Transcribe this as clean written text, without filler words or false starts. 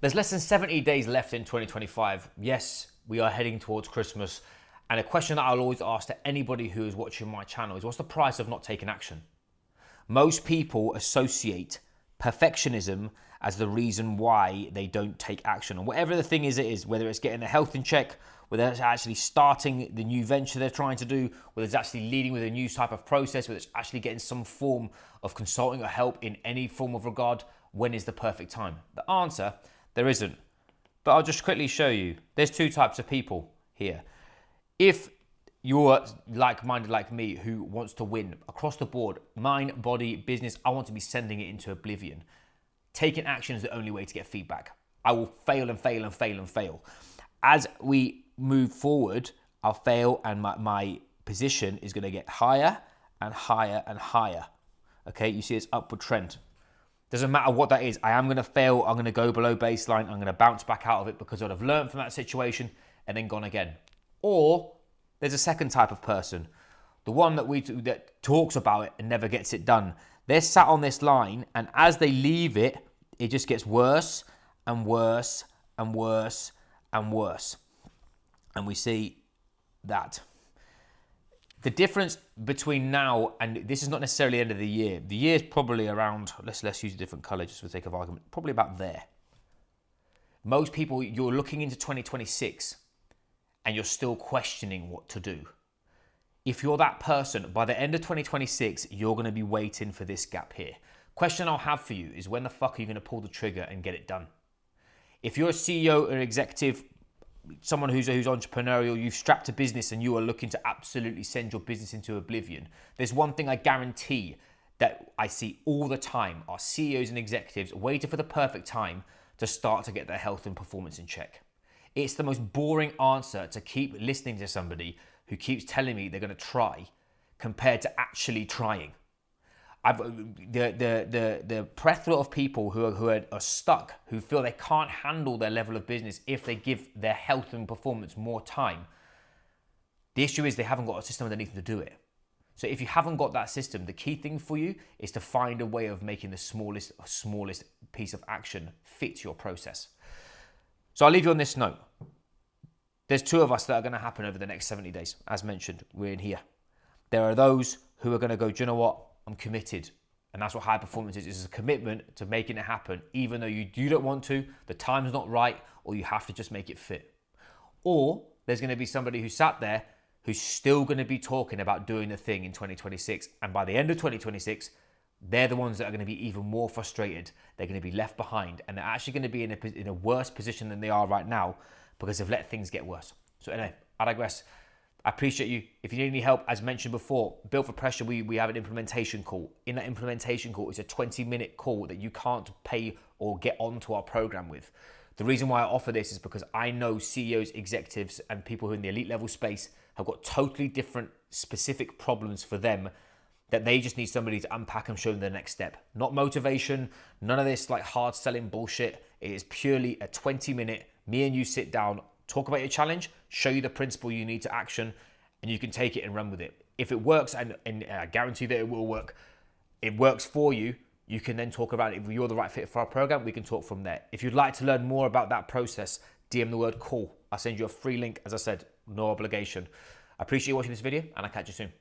There's less than 70 days left in 2025. Yes, we are heading towards Christmas. And a question that I'll always ask to anybody who is watching my channel is, what's the price of not taking action? Most people associate perfectionism as the reason why they don't take action. And whatever the thing is, it is, whether it's getting their health in check, whether it's actually starting the new venture they're trying to do, whether it's actually leading with a new type of process, whether it's actually getting some form of consulting or help in any form of regard, when is the perfect time? The answer, there isn't. But I'll just quickly show you. There's two types of people here. If you're like-minded like me who wants to win across the board, mind, body, business, I want to be sending it into oblivion. Taking action is the only way to get feedback. I will fail and fail and fail and fail. As we move forward, I'll fail and my position is going to get higher and higher and higher. Okay, you see it's upward trend. Doesn't matter what that is. I am going to fail. I'm going to go below baseline. I'm going to bounce back out of it because I'd have learned from that situation and then gone again. Or there's a second type of person, the one that talks about it and never gets it done. They're sat on this line, and as they leave it, it just gets worse and worse and worse and worse. And we see that. The difference between now and this is not necessarily the end of the year. The year is probably around, let's use a different color just for the sake of argument, probably about there. Most people, you're looking into 2026 and you're still questioning what to do. If you're that person, by the end of 2026, you're going to be waiting for this gap here. Question I'll have for you is, when the fuck are you going to pull the trigger and get it done? If you're a CEO or an executive, someone who's entrepreneurial, you've strapped a business and you are looking to absolutely send your business into oblivion, there's one thing I guarantee that I see all the time are CEOs and executives waiting for the perfect time to start to get their health and performance in check. It's the most boring answer to keep listening to somebody who keeps telling me they're going to try compared to actually trying. The plethora of people who are stuck, who feel they can't handle their level of business if they give their health and performance more time. The issue is they haven't got a system underneath them to do it. So if you haven't got that system, the key thing for you is to find a way of making the smallest piece of action fit your process. So I'll leave you on this note. There's two of us that are going to happen over the next 70 days. As mentioned, we're in here. There are those who are going to go, do you know what? I'm committed. And that's what high performance is. It's a commitment to making it happen, even though you don't want to, the time's not right, or you have to just make it fit. Or there's going to be somebody who sat there who's still going to be talking about doing the thing in 2026. And by the end of 2026, they're the ones that are going to be even more frustrated. They're going to be left behind, and they're actually going to be in a worse position than they are right now because they've let things get worse. So anyway, I digress. I appreciate you. If you need any help, as mentioned before, Built for Pressure, we have an implementation call. In that implementation call, it's a 20-minute call that you can't pay or get onto our program with. The reason why I offer this is because I know CEOs, executives, and people who are in the elite level space have got totally different specific problems for them that they just need somebody to unpack and show them the next step. Not motivation, none of this like hard selling bullshit. It is purely a 20-minute, me and you sit down, talk about your challenge, show you the principle you need to action, and you can take it and run with it. If it works, and I guarantee that it will work, it works for you, you can then talk about it. If you're the right fit for our program, we can talk from there. If you'd like to learn more about that process, DM the word call. I'll send you a free link, as I said, no obligation. I appreciate you watching this video, and I'll catch you soon.